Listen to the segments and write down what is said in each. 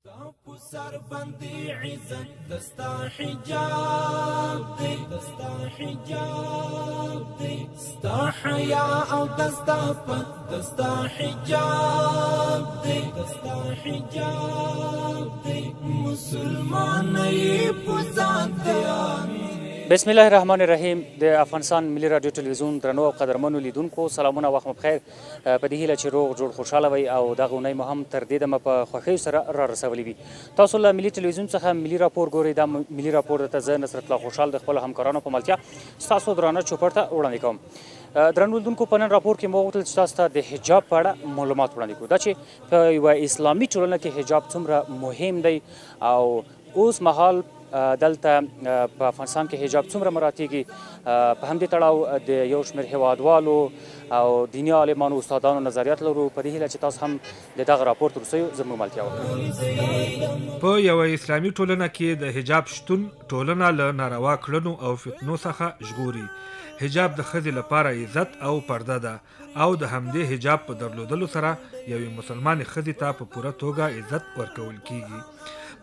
سر باندې عزت دستا حجاب دی دستا حجاب دی ستا حیا او دستا پت دستا حجاب دی دستا حجاب دی مسلمان ای پوزان دی بسم الله الرحمن الرحیم د افغانستان ملي رادیو ټلویزیون درنو او قدرمنو لیدونکو سلامونه وخت مو بخیر په دې هیله چې روغ جوړ خوشحاله وئ او دغه اونۍ مو هم تر دې دمه په خوښیو سره را رسولي وي تاسو له ملي ټلویزیون څخه ملي راپور ګورئ دا ملي راپور درته زه نصرت الله خوشحال د خپلو همکارانو په ملتیا ستاسو درانه چوپړ ته وړاندې کوم درنو لیدونکو په نن راپور کې موږ غوښتل چې تاسو ته د حجاب په اړه معلومات وړاندې کړو دا چې په یوه اسلامي ټولنه کې حجاب څومره مهم دی او اوس مهال دلته په افغانستان کې حجاب څومره مراعاتېږي په همدې تړاو د یو شمېر هیوادوالو او دیني عالمانو استادانو نظریات لرو په دې هیله چې تاسو هم د دغه راپور تر اوسه زموږ ملتیا وکړئ په یوه اسلامي ټولنه کې د حجاب شتون ټولنه له ناروا کړنو او فتنو څخه ژغوري حجاب د ښځې لپاره عزت او پرده ده او د همدې حجاب په درلودلو سره یوې مسلمانې ښځې ته په پوره توګه عزت ورکول کیږي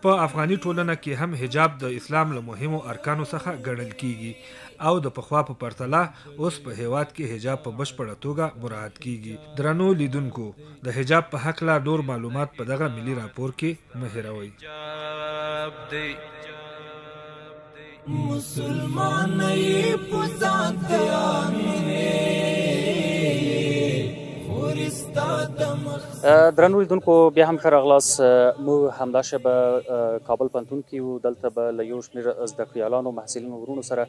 په افغاني ټولنه کې هم حجاب د اسلام له مهمو ارکانو څخه ګڼل کیږي او د پخوا په پرتله اوس په هیواد کې حجاب په بشپړه توګه مراعات کیږي درنو لیدونکو د حجاب په هکله ډور معلومات په دغه ملي راپور کې مه هېروئ مسلمان ای پوزان دی درنو لیدونکو بیا هم ښه راغلاست موږ همدا شبه کابل پوهنتون کې یو دلته به له یو شمېر زده کړیالانو محصلینو ورونو سره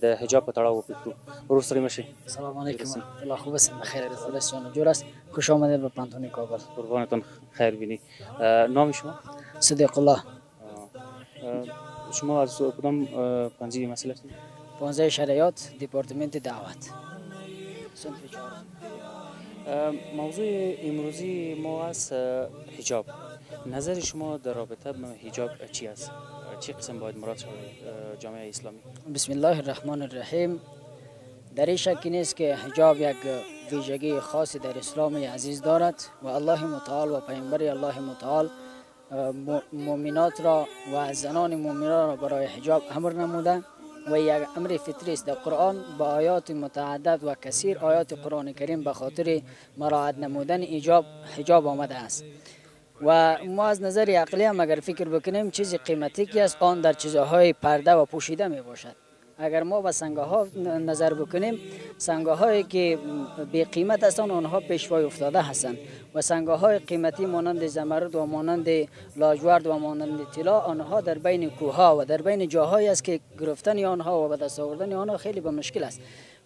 د حجاب په تړاو وپوښتو ورور سلام مشی سلام علیکم الله خوب است بخیر خودتون جور است خوش آمدید به پوهنتون کابل قربانتون خیر بینی نام شما صدیق الله شما از کدام پانزی مسئله هستید پانزه شریعت دیپارتمنت دعوت صنف 4 موضوع امروزی ما از حجاب نظر شما در رابطه با حجاب چی است چه قسم باید مراد شود جامعه اسلامی بسم الله الرحمن الرحیم در این شک نیست که حجاب یک ویژگی خاصی در اسلام عزیز دارد و الله متعال و پیامبر الله متعال مؤمنات را و زنان مؤمنات را برای حجاب امر نموده و یک امر فطری است در قرآن با آیات متعدد و کثیر آیات قرآن کریم به خاطر مراعات نمودن حجاب آمده است و ما از نظر عقلی هم اگر فکر بکنیم چیزی قیمتی که است آن در چیزهای پرده و پوشیده می باشد اگر ما به سنگه ها نظر بکنیم سنگه هایی که بی قیمت هستند آنها پیشوای افتاده هستند و سنگه های قیمتی مانند زمرد و مانند لاجورد و مانند طلا آنها در بین کوه ها و در بین جاهایی است که گرفتن آنها و به دست آوردن آنها خیلی به مشکل است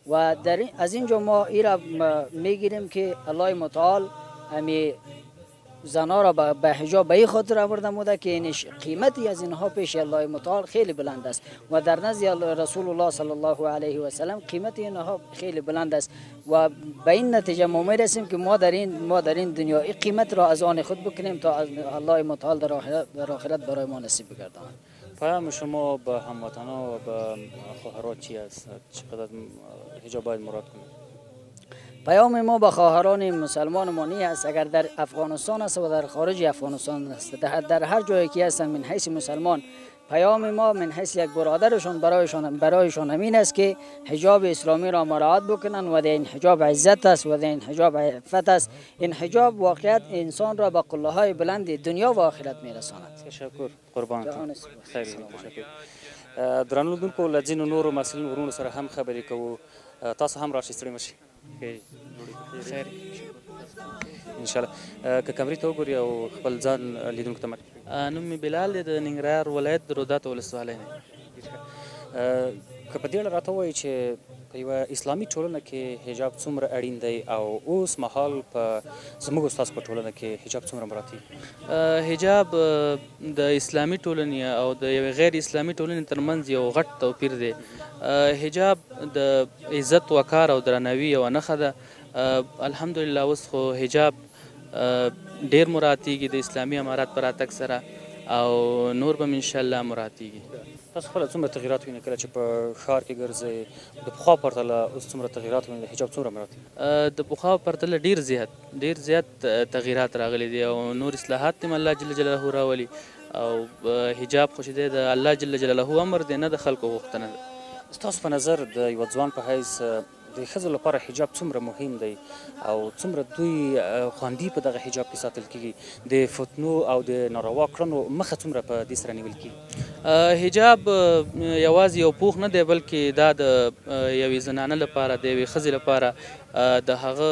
و از اینجا ما این را میگیریم که الله متعال همی زنها را به حجاب به این خاطر آورده بوده که این قیمتی از اینها پیش الله متعال خیلی بلند است و در نزد رسول الله صلی الله علیه و سلم قیمت اینها خیلی بلند است و به این نتیجه ما میرسیم که ما در این دنیا این قیمت را از آن خود بکنیم تا الله متعال در آخرت برای ما نصیب بگرداند. پیام شما به هموطنان و به خواهرات چی است چقدر حجاب باید مراد کنید پیام ما به خواهران مسلمان مانی است اگر در افغانستان است و در خارج افغانستان است در هر جایی که هستند من حیث مسلمان پیام ما من حیث یک برادرشان برایشان همین است که حجاب اسلامی را مراعات بکنند و این حجاب عزت است و این حجاب عفت است این حجاب واقعیت انسان را به قله های بلند دنیا و آخرت میرساند. تشکر قربانتون خیلی تشکر درنو لیدونکو له ځینو نورو محصلینو ورونو سره هم خبرې کوو تاسو هم راشئ ستړي مشئ خیر انشاءالله که کمرې ته وګورئ او خپل ځان لیدونکو ته معرفي کړئ نوم مې بلال دی د ننګرهار ولایت د روداتو ولسوالۍ نه که په دې اړه راته ووایئ چې په یوه اسلامي ټولنه کې حجاب څومره اړین دی او اوس مهال په زموږ ستاسو په ټولنه کې حجاب څومره مراعاتېږي حجاب د اسلامي ټولنې او د یوې غیر اسلامي ټولنې ترمنځ یو غټ توپیر دی حجاب د عزت وقار او درناوي یوه نښه ده الحمدلله اوس خو حجاب ډیر مراعاتېږي د اسلامي امارات په راتګ سره او نور به ان شاء الله مراتیږي. تاسو خپله څومره تغیرات وینئ کله چې په ښار کې ګرځئ؟ د پخوا پرتله اوس څومره تغیرات وینئ؟ د حجاب څومره مرات؟ د پخوا پرتله ډیر زیات تغیرات راغلي دي او نور اصلاحات هم الله جل جلاله راولي. او حجاب خو چې دی د الله جل جلاله امر دی، نه د خلکو غوښتنه ده. ستاسو په نظر د یوه ځوان په حیث د ښځو لپاره حجاب څومره مهم دی او څومره دوی خوندي په دغه حجاب کې ساتل کېږي؟ د فتنو او د ناروا کړنو مخه څومره په دې سره نیول کېږي؟ حجاب یوازې یو پوښ نه دی، بلکې دا د یوې زنانه لپاره، د یوې ښځې لپاره د هغه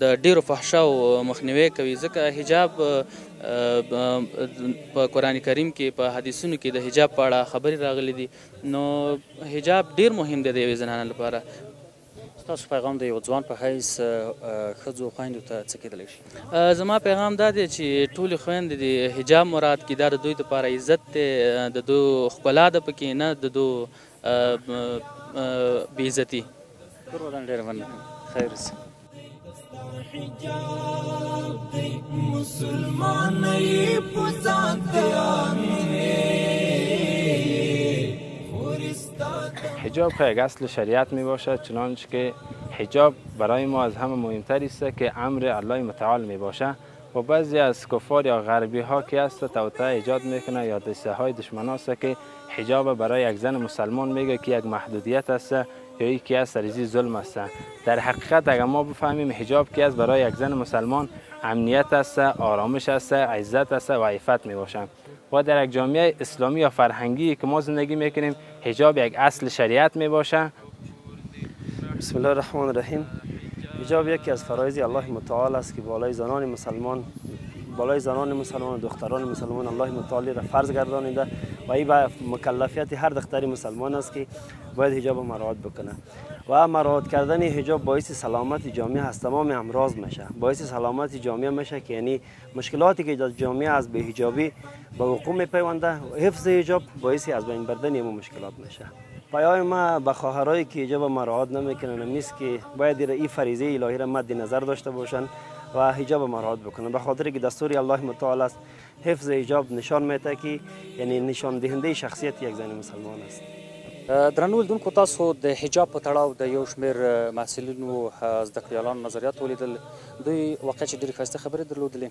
د ډیرو فحشاو مخنیوی کوي. ځکه حجاب په قرآن کریم کې، په حدیثونو کې د حجاب په اړه خبرې راغلي دي. نو حجاب ډیر مهم دی د یوې زنانه لپاره. ستاسو پیغام د یو ځوان په حیث ښځو خویندو ته څه کیدلی شي؟ زما پیغام دا دی چې ټولې خویندې د حجاب مراد کړي. دا د دوی لپاره عزت دی، د دوی ښکلا ده پکې، نه د دوی بې عزتي. ډېره مننه، خیر اوسه. حجاب دی مسلمانی پوزان حجاب یک اصل شریعت می باشد، چنانچه که حجاب برای ما از همه مهمتر است که امر الله متعال می باشد و بعضی از کفار یا غربی ها که است توطئه ایجاد میکنه یا دسته های دشمن است که حجاب برای یک زن مسلمان میگه که یک محدودیت است یا یکی از سریزی ظلم است. در حقیقت اگر ما بفهمیم حجاب که است برای یک زن مسلمان امنیت است، آرامش است، عزت است و عفت می باشد. و در یک جامعه اسلامی یا فرهنگی که ما زندگی میکنیم حجاب یک اصل شریعت می باشد. بسم الله الرحمن الرحیم. حجاب یکی از فرایض الله متعال است که بالای زنان مسلمان و دختران مسلمان الله متعال را فرض گردانیده و این به مکلفیت هر دختری مسلمان است که باید حجاب مراعات بکنه. و مراعات کردن حجاب باعث سلامت جامعه از تمام امراض میشه، باعث سلامت جامعه میشه که یعنی مشکلاتی که در جامعه از بی‌حجابی به وقوع میپیونده، حفظ حجاب باعث از بین بردن این مشکلات میشه. پیام ما به خواهرایی که حجاب مراعات نمیکنن است که باید این فریضه الهی را مد نظر داشته باشند و حجاب مراعات بکنن، به خاطر که دستور الله متعال است. حفظ حجاب نشان میده که یعنی نشان دهنده شخصیت یک زن مسلمان است. درنو لیدونکو، تاسو د حجاب په تړاو د یو شمېر محصلینو زده کړیالانو نظریات ولیدل. دوی واقعا چې ډېرې ښایسته خبرې درلودلې.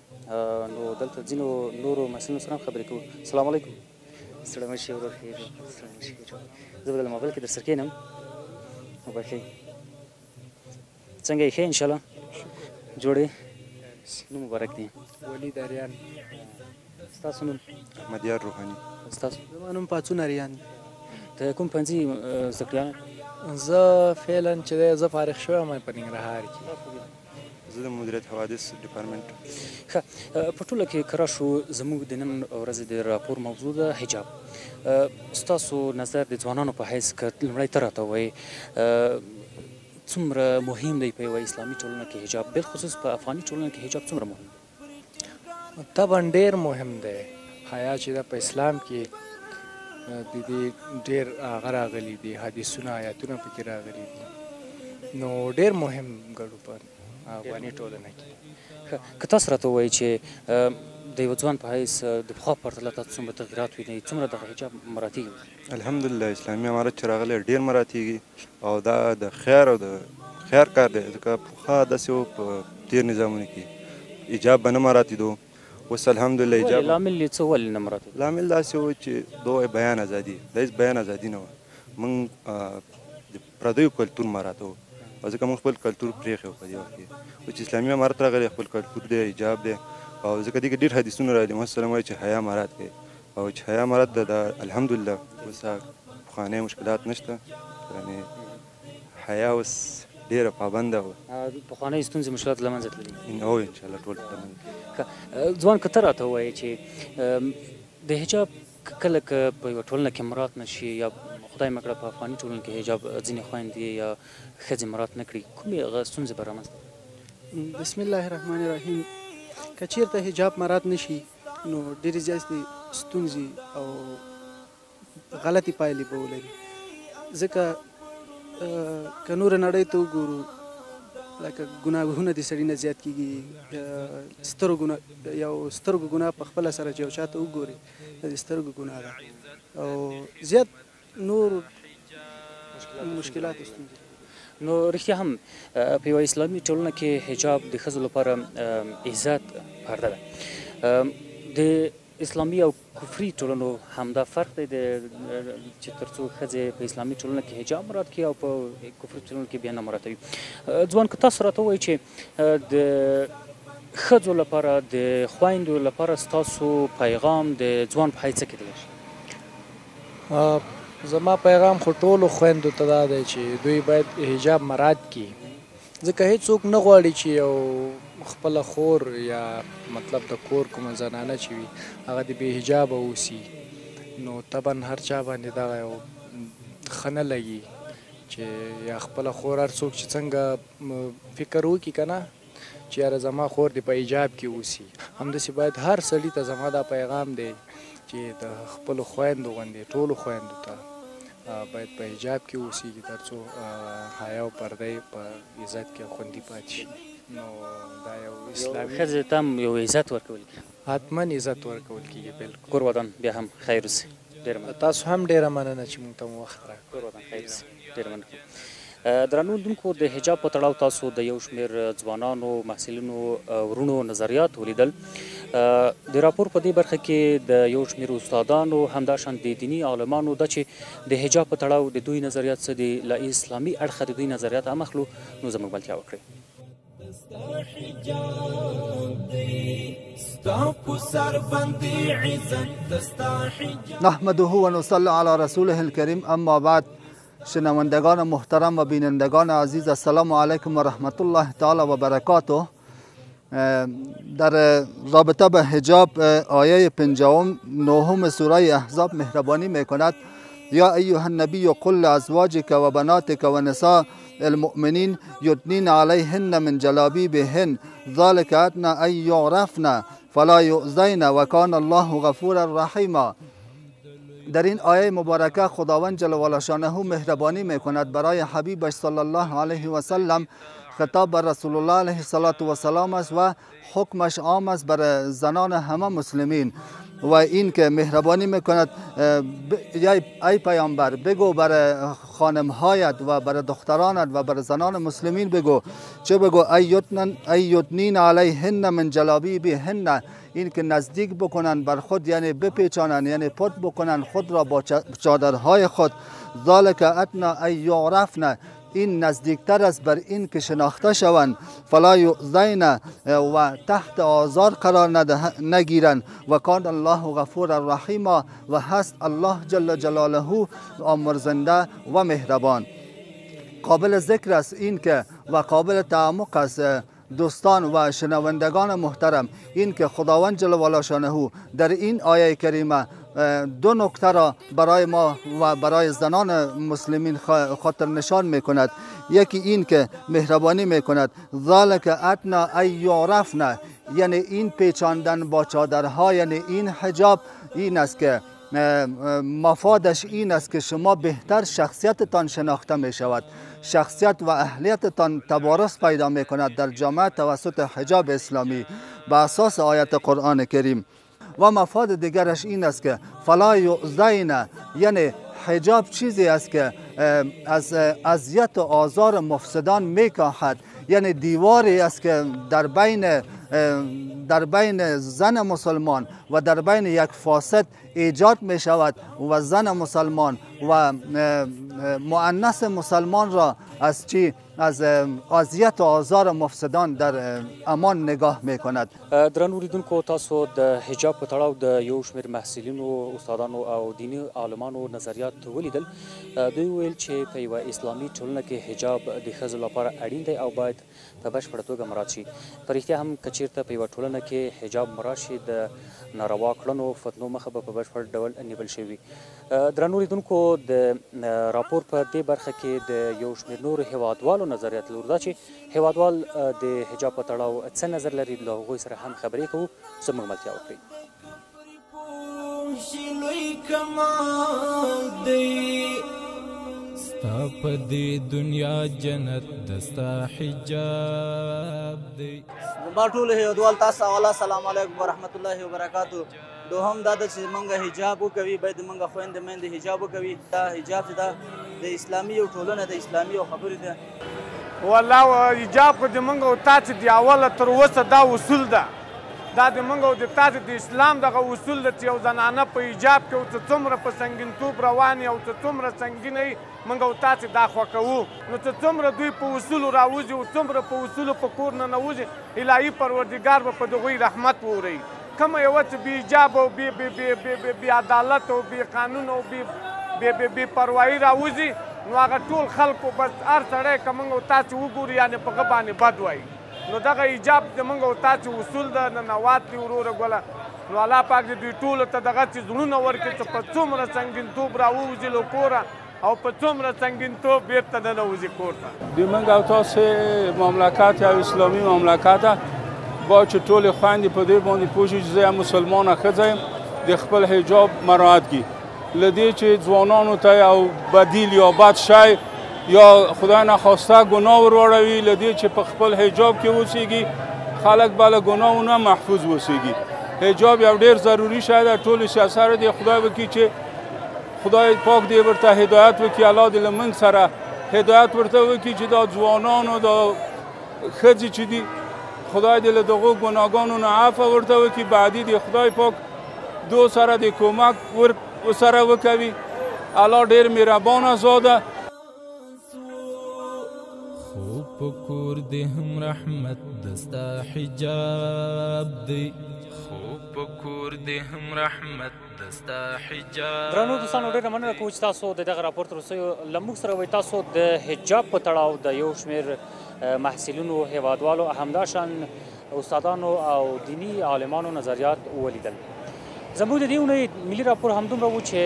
نو دلته ځینو نورو محصلینو سره هم خبرې کوو. السلام علیکم. ستړی مه شئ ورور، خیر ستړی مه شئ. زه به د موبایل کې در سره کښېنم. موبایل ښه څنګه یې؟ ښه انشاءالله جوړ یې؟ نوم مبارک دی. ولید اریان. ستاسو نوم؟ احمدیار روحاني. ستاسو؟ زما نوم پاڅون اریان. ته کوم پوهنځي زده کړیال؟ زه فعلا چې دی زه فارغ شوی یم په ننګرهار کې. زه د مدیریت حوادث ډپارټمنټ. ښه، په ټوله کې که راشو زموږ د نن ورځې د راپور موضوع ده حجاب. ستاسو نظر د ځوانانو په حیث که لومړی ته راته ووایې څومره مهم دی په یوه اسلامي ټولنه کې حجاب، بالخصوص په افغاني ټولنه کې حجاب څومره مهم دی؟ طبعا ډېر مهم دی. حیا چې ده په اسلام کې د دې ډېر هغه راغلي دي، حدیثونه آیاتونه پکې راغلي دي، نو ډېر مهم ګڼو په افغاني ټولنه کې. که تاسو راته ووایئ چې د یوه ځوان په حیث د پخوا پرتله تاسو څومره تغیرات وینئ، څومره دغه حجاب مراتیږي؟ الحمدلله اسلامي امارت چې راغلی ډېر مراتیږي او دا د خیر او د خیر کار دی. ځکه پخوا داسې و په تېر نظامونو کې حجاب به نه مراتېدو. اوس الحمدلله حجاب لامل یې څه ولې نه مراتېدو؟ لامل داسې و چې دو بیان ازادي، دا هېڅ بیان ازادي نه وه. موږ د پردیو کلتور مراتو او ځکه موږ خپل کلتور پرېښی و په دې وخت کې. او چې اسلامي امارت راغلی خپل کلتور دی، حجاب دی، او ځکه دې کې ډېر حدیثونه راغلي. محمد صلی الله علیه وسلم وایي چې حیا مراد کوي او چې حیا مراد ده. دا الحمدلله اوس پخوانی مشکلات نشته، یعنې حیا اوس ډېره پابنده وه. پخوانۍ ستونزې مشکلات له منځه تللي هو انشاءالله ټول له منځه. ځوان که ته راته ووایې چې د حجاب کله که په یوه ټولنه کې مراعات نه شي یا خدای مه کړه په افغاني ټولنه کې حجاب ځینې خویندې یا ښځې مراعات نه کړي، کومې هغه ستونزې به رامنځته؟ بسم الله الرحمن الرحیم. که چېرته حجاب مراعات نه شي نو ډېرې زیاتې ستونزې او غلطې پایلې به ولري. ځکه که نوره نړۍ ته وګورو لکه ګناهونه د سړي نه زیات کېږي یو سترګو ګناه په خپله سره چې یو چا ته وګوري د سترګو ګناه ده او زیات نور مشکلات ستونزې. نو رښتیا هم په یوه اسلامي ټولنه کې حجاب د ښځو لپاره عزت پرده ده. د اسلامي او کفري ټولنو همدا فرق دی چې تر څو ښځې په اسلامي ټولنه کې حجاب مراعات کړي او په کفري ټولنو کې بیا نه مراعاتوي. ځوان که تاسو راته ووایئ چې د ښځو لپاره د خویندو لپاره ستاسو پیغام د ځوان په حیث څه کیدلی شي؟ زما پیغام خو ټولو خویندو ته دا دی چې دوی باید حجاب مراعات کړي، ځکه هیڅوک نه غواړي چې یو خپله خور یا مطلب د کور کومه زنانه چې وي هغه د بې حجابه اوسي. نو طبعا هر چا باندې دغه یو ښه نه لګي چې یا خپله خور هر څوک چې څنګه فکر وکړي که نه چې یاره زما خور دې په حجاب کې اوسي، همداسې باید هر سړي ته زما دا پیغام دی چې د خپلو خویندو غوندې ټولو خویندو ته باید په حجاب کې اوسېږي تر څو حیا او پرده یې په عزت کې خوندي پاتې شي. نو دا یو اسلامي ښځې ته هم یو عزت ورکول کېږي، حتما عزت ورکول کېږي. بالکل. کور ودان بیا هم خیر اوسي. ډېره مننه. تاسو هم ډېره مننه چې موږ ته مو وخت راکړ. کور ودان خیر اوسي. ډېره مننه. درنو لیدونکو، د حجاب په تړاو تاسو د یو شمېر ځوانانو محصلینو ورونو نظریات ولیدل. د راپور په دې برخه کې د یو شمېر استادانو همداشان د دیني عالمانو دا چې د حجاب په تړاو د دوی نظریات څه دي، له اسلامي اړخه د دوی نظریات هم اخلو. نو زموږ ملتیا وکړئ. نحمده و نصلی علی رسوله الکریم. اما بعد، شنوندگان محترم و بینندگان عزیز، السلام علیکم و رحمت الله تعالی و برکاته. در رابطه به حجاب آیه 59 سوره احزاب مهربانی میکند: یا ایها النبی قل لازواجک و بناتک و نساء المؤمنین یدنین علیهن من جلابیبهن ذلک ادنی ان یعرفن فلا یؤذین و کان الله غفورا رحیما. در این آیه مبارکه خداوند جل و علا شانه مهربانی میکند برای حبیبش صلی الله علیه و سلم. خطاب بر رسول الله علیه السلام است و حکمش عام است بر زنان همه مسلمین. و این که مهربانی میکند ای پیامبر بگو بر خانمهایت و بر دخترانت و بر زنان مسلمین بگو، چه بگو؟ ایدنین علیهن من جلابیبهن، این که نزدیک بکنن بر خود، یعنی بپیچانن، یعنی پت بکنن خود را با چادرهای خود. ذالک ادنی ان یعرفن، این نزدیکتر است بر این که شناخته شوند. فلا یؤذین، و تحت آزار قرار نگیرند. و کان الله غفور رحیما، و هست الله جل جلاله آمرزنده و مهربان. قابل ذکر است این که و قابل تعمق است دوستان و شنوندگان محترم، این که خداوند جل و علا شانه در این آیه کریمه دو نکته را برای ما و برای زنان مسلمین خاطر نشان میکند. یکی این که مهربانی میکند ذالک ادنی ان یعرفن، یعنی این پیچاندن با چادرها، یعنی این حجاب این است که مفادش این است که شما بهتر شخصیتتان شناخته می شود، شخصیت و اهلیتتان تبارز پیدا می کند در جامعه توسط حجاب اسلامی به اساس آیت قرآن کریم. و مفاد دیگرش این است که فلا یؤذین، یعنی حجاب چیزی است که از اذیت و آزار مفسدان میکاهد، یعنی دیواری است که در بین زن مسلمان و در بین یک فاسد ایجاد می شود و زن مسلمان و مؤنث مسلمان را از اذیت و آزار مفسدان در امان نگاه می کند. درنو لیدونکو، تاسو د حجاب په تړاو د یو شمېر محصلینو، استادانو او دیني عالمانو نظریات ولیدل. دوی ویل چې په یوه اسلامي ټولنه کې حجاب د ښځو لپاره اړین دی او باید په بشپړه توګه مراعات شي. په رښتیا هم که چېرته په یوه ټولنه کې حجاب مراعات شي، د ناروا کړنو فتنو مخه به په بشپړ ډول نیول شوي. درنو لیدونکو، د راپور په دې برخه کې د یو شمېر نورو هیوادوالو نظریات لرو، دا چې هیوادوال د حجاب په تړاو څه نظر لري، له هغوی سره هم خبرې کوو. زموږ ملتیا وکړئ. ستا په دې دنیا جنت دستا حجاب دی. زما ټولو هیوادوال تاسو حواله سلام علیکم ورحمت الله وبرکاتو. دوهم دا ده چې موږ حجاب وکوي، باید موږ خویندې میندې حجاب وکوي. دا حجاب دا د اسلامي یو ټولنه د اسلامي یو خبرې ده. والله حجاب خو د موږ او تاسو د اوله تر اوسه دا اصول ده، دا د موږ او د تاسو د اسلام دغه اصول ده چې یو زنانه په حجاب کې او څومره په سنګینتوب روان او څومره سنګینه وي موږ او تاسو دا خوښوو. نو څومره دوی په اصولو راوځي او څومره په اصولو په کور ننوځي، الهي پروردګار به په دغوی رحمت ووري. کومه یوه چې بې حجاب او بې عدالت او بې قانون او بې پروایي راوځي، نو هغه ټول خلکو بس هر سړی که موږ او تاسو وګوري یعنې په هغه باندې بد وایي. نو دغه حجاب زموږ او تاسو اصول ده، ننوات دي وروره ګله. نو الله پاک دې دوی ټولو ته دغه چې زړونه ورکړي چې په څومره سنګینتوب راووځي له کوره او په څومره سنګینتوب بېرته ننوځي کور ته. د موږ او تاسو مملکت او اسلامي مملکت باید چې ټولې خویندې په دې باندې پوه شي چې زه یم مسلمانه ښځه یم، د خپل حجاب مراعات کړي. له دې چې ځوانانو ته یو بدیل یا بد شی یا خدای نخواسته ګناه ور واړوي، له دې چې په خپل حجاب کې اوسېږي خلک به له ګناهو نه محفوظ اوسېږي. حجاب یو ډېر ضروري شی ده. ټولو سیاسره دې خدای وکړي چې خدای پاک دې ورته هدایت وکړي، الله دې له موږ سره هدایت ورته وکړي چې دا ځوانانو دا ښځې چې دي خدای دې له دغو ګناهګانو نه عفو ورته وکړي. بعدي دې خدای پاک دو سره دې کمک ورسره وکوي. الله ډېر مهربانه ذاته. خو په کور دې هم رحمت دستا حجاب دی، خو په کور دې هم رحمت دستا حجاب. درنو دوستانو ډېره مننه کوم چې تاسو د دغه راپور تر اوسه له موږ سره وئ. تاسو د حجاب په تړاو د یو شمېر محصلینو، هیوادوالو، همداشان استادانو او دینی عالمانو نظریات ولیدل. زموږ د دې اونۍ ملي راپور همدومره و چې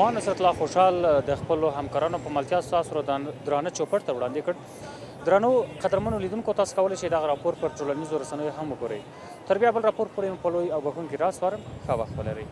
ما نصرت الله خوشحال د خپلو همکارانو په ملتیا ستاسو درانه چوپړ ته وړاندې کړ. درنو قدرمنو لیدونکو، تاسو کولی شئ دغه راپور پر ټولنیزو رسنیو هم وګورئ. تر بیا بل راپور پورې مو په لوی او بښونکي راز سپارم. ښه وخت ولرئ.